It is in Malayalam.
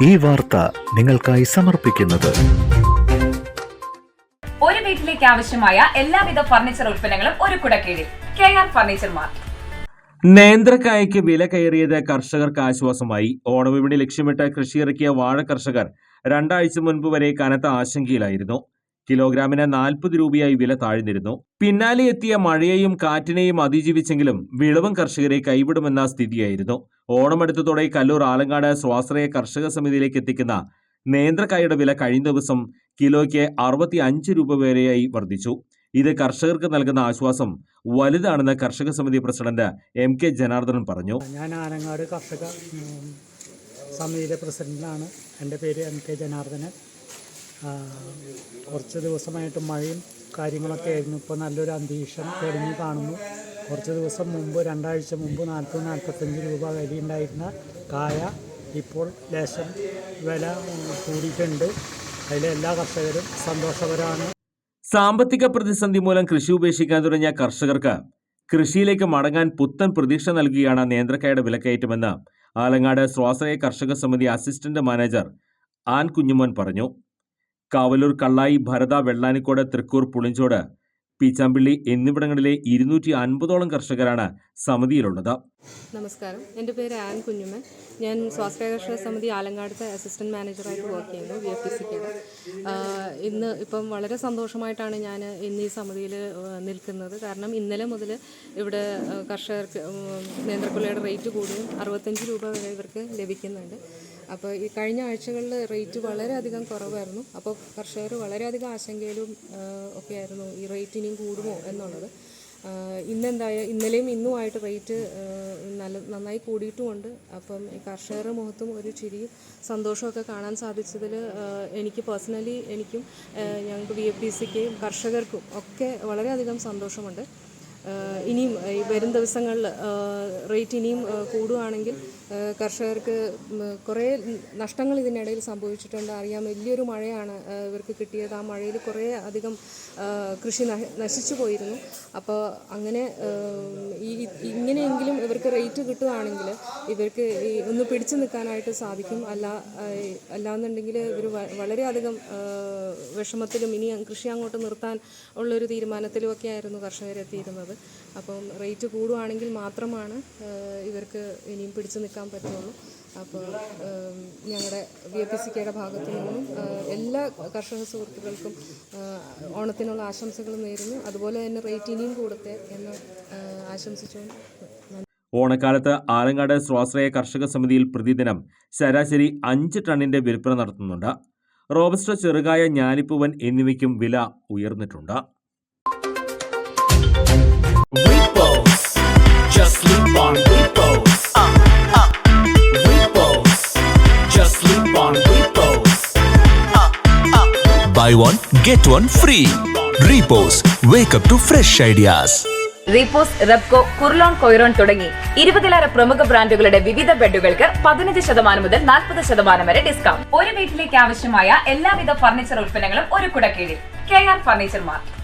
ഈ വാർത്ത നിങ്ങൾക്കായി സമർപ്പിക്കുന്നത് ഒരു വീട്ടിലേക്ക് ആവശ്യമായ എല്ലാവിധ ഫർണിച്ചർ ഉൽപ്പന്നങ്ങളും ഒരു കുടക്കീഴിൽ KR ഫർണിച്ചർ മാർട്ട്. നേന്ത്രക്കായയ്ക്ക് വില കയറിയത് കർഷകർക്ക് ആശ്വാസമായി. ഓണവിപണി ലക്ഷ്യമിട്ട് കൃഷിയിറക്കിയ വാഴ കർഷകർ 2 ആഴ്ച മുൻപ് വരെ കനത്ത ആശങ്കയിലായിരുന്നു. കിലോഗ്രാമിന് 40 രൂപയായി വില താഴ്ന്നിരുന്നു. പിന്നാലെ എത്തിയ മഴയെയും കാറ്റിനെയും അതിജീവിച്ചെങ്കിലും വിളവും കർഷകരെ കൈവിടുമെന്ന സ്ഥിതിയായിരുന്നു. ഓണമെടുത്തതോടെ കല്ലൂർ ആലങ്ങാട് സ്വാശ്രയ കർഷക സമിതിയിലേക്ക് എത്തിക്കുന്ന നേന്ത്രക്കായയുടെ വില കഴിഞ്ഞ ദിവസം കിലോയ്ക്ക് 65 രൂപ വരെയായി വർദ്ധിച്ചു. ഇത് കർഷകർക്ക് നൽകുന്ന ആശ്വാസം വലുതാണെന്ന് കർഷക സമിതി പ്രസിഡന്റ് MK ജനാർദ്ദനൻ പറഞ്ഞു. ഞാൻ ആലങ്ങാട് കർഷക സമിതിയിലെ പ്രസിഡന്റാണ്. എൻ്റെ പേര് MK ജനാർദ്ദനൻ. കുറച്ച് ദിവസമായിട്ട് മഴയും കാര്യങ്ങളൊക്കെ ആയിരുന്നു. ഇപ്പോൾ നല്ലൊരു അന്തരീക്ഷം തെളിഞ്ഞു കാണുന്നു. കുറച്ച് ദിവസം മുമ്പ് 2 ആഴ്ച മുമ്പ് 40-45 രൂപ വിലയുണ്ടായിരുന്ന കായ ഇപ്പോൾ ലേശം വില കൂടിയിട്ടുണ്ട്. അതിലെ എല്ലാ കർഷകരും സന്തോഷകരമാണ്. സാമ്പത്തിക പ്രതിസന്ധി മൂലം കൃഷി ഉപേക്ഷിക്കാൻ തുടങ്ങിയ കർഷകർക്ക് കൃഷിയിലേക്ക് മടങ്ങാൻ പുത്തൻ പ്രതീക്ഷ നൽകുകയാണ് നേന്ത്രക്കായയുടെ വിലക്കയറ്റമെന്ന് ആലങ്ങാട് സ്വാശ്രയ കർഷക സമിതി അസിസ്റ്റന്റ് മാനേജർ ആൻ കുഞ്ഞുമോൻ പറഞ്ഞു. കാവലൂർ, കള്ളായി, ഭരത, വെള്ളാനിക്കോട്, തൃക്കൂർ, പുളിഞ്ചോട്, പീച്ചാമ്പിള്ളി എന്നിവിടങ്ങളിലെ 250ഓളം കർഷകരാണ് സമിതിയിലുള്ളത്. നമസ്കാരം, എൻ്റെ പേര് ആൻ കുഞ്ഞുമൻ. ഞാൻ സ്വാശ്രയ കർഷക സമിതി ആലങ്ങാടത്തെ അസിസ്റ്റന്റ് മാനേജറായിട്ട് വർക്ക് ചെയ്യുന്നു VFPCKയുടെ. ഇന്ന് ഇപ്പം വളരെ സന്തോഷമായിട്ടാണ് ഞാൻ ഇന്ന് ഈ സമിതിയിൽ നിൽക്കുന്നത്. കാരണം ഇന്നലെ മുതൽ ഇവിടെ കർഷകർക്ക് നേന്ത്രക്കൊല്ലയുടെ റേറ്റ് കൂടിയും 65 രൂപ വരെ ഇവർക്ക് ലഭിക്കുന്നുണ്ട്. അപ്പോൾ ഈ കഴിഞ്ഞ ആഴ്ചകളിൽ റേറ്റ് വളരെയധികം കുറവായിരുന്നു. അപ്പോൾ കർഷകർ വളരെയധികം ആശങ്കയിലും ഒക്കെ ആയിരുന്നു, ഈ റേറ്റ് ഇനിയും കൂടുമോ എന്നുള്ളത്. ഇന്നലെയും ഇന്നുമായിട്ട് റേറ്റ് നന്നായി കൂടിയിട്ടുമുണ്ട്. അപ്പം ഈ കർഷകരുടെ മുഖത്തും ഒരു ചിരിയും സന്തോഷമൊക്കെ കാണാൻ സാധിച്ചതിൽ എനിക്ക് പേഴ്സണലി എനിക്കും ഞങ്ങൾക്ക് VFPCKയും കർഷകർക്കും ഒക്കെ വളരെയധികം സന്തോഷമുണ്ട്. ഇനിയും വരും ദിവസങ്ങളിൽ റേറ്റ് ഇനിയും കൂടുകയാണെങ്കിൽ കർഷകർക്ക് കുറേ നഷ്ടങ്ങൾ ഇതിനിടയിൽ സംഭവിച്ചിട്ടുണ്ട്. അറിയാം, വലിയൊരു മഴയാണ് ഇവർക്ക് കിട്ടിയത്. ആ മഴയിൽ കുറേ അധികം കൃഷി നശിച്ചു പോയിരുന്നു. അപ്പോൾ അങ്ങനെ ഇങ്ങനെയെങ്കിലും ഇവർക്ക് റേറ്റ് കിട്ടുകയാണെങ്കിൽ ഇവർക്ക് ഒന്ന് പിടിച്ചു നിൽക്കാനായിട്ട് സാധിക്കും. അല്ലാന്നുണ്ടെങ്കിൽ ഇവർ വളരെയധികം വിഷമത്തിലും ഇനി കൃഷി അങ്ങോട്ട് നിർത്താൻ ഉള്ളൊരു തീരുമാനത്തിലുമൊക്കെ ആയിരുന്നു കർഷകരെത്തിയിരുന്നത്. അപ്പം റേറ്റ് കൂടുകയാണെങ്കിൽ മാത്രമാണ് ഇവർക്ക് ഇനിയും പിടിച്ചു നിൽക്കാൻ പറ്റുള്ളൂ. അപ്പോൾ ഞങ്ങളുടെ VFPCKയുടെ ഭാഗത്തു നിന്നും എല്ലാ കർഷക സുഹൃത്തുക്കൾക്കും ഓണത്തിനുള്ള ആശംസകൾ നേരുന്നു. അതുപോലെ തന്നെ റേറ്റ് ഇനിയും കൂടട്ടെ എന്ന് ആശംസിച്ചുകൊണ്ട് ഓണക്കാലത്ത് ആലങ്ങാട് സ്വാശ്രയ കർഷക സമിതിയിൽ പ്രതിദിനം ശരാശരി 5 ടണ്ണിന്റെ വിൽപ്പന നടത്തുന്നുണ്ട്. റോബസ്റ്റ, ചെറുകായ, ഞാലിപ്പൂവൻ എന്നിവയ്ക്കും വില ഉയർന്നിട്ടുണ്ട്. Buy one, get one free. Repos, wake up to fresh ideas. Repose, Repco, Kurlon, കൊയ്റോൺ തുടങ്ങി 20ലേറെ പ്രമുഖ ബ്രാൻഡുകളുടെ വിവിധ ബെഡുകൾക്ക് 15% മുതൽ 40% വരെ ഡിസ്കൗണ്ട്. ഒരു വീട്ടിലേക്ക് ആവശ്യമായ എല്ലാവിധ ഫർണിച്ചർ ഉൽപ്പന്നങ്ങളും ഒരു കുടക്കീഴിൽ KR ഫർണിച്ചർ മാർട്ട്.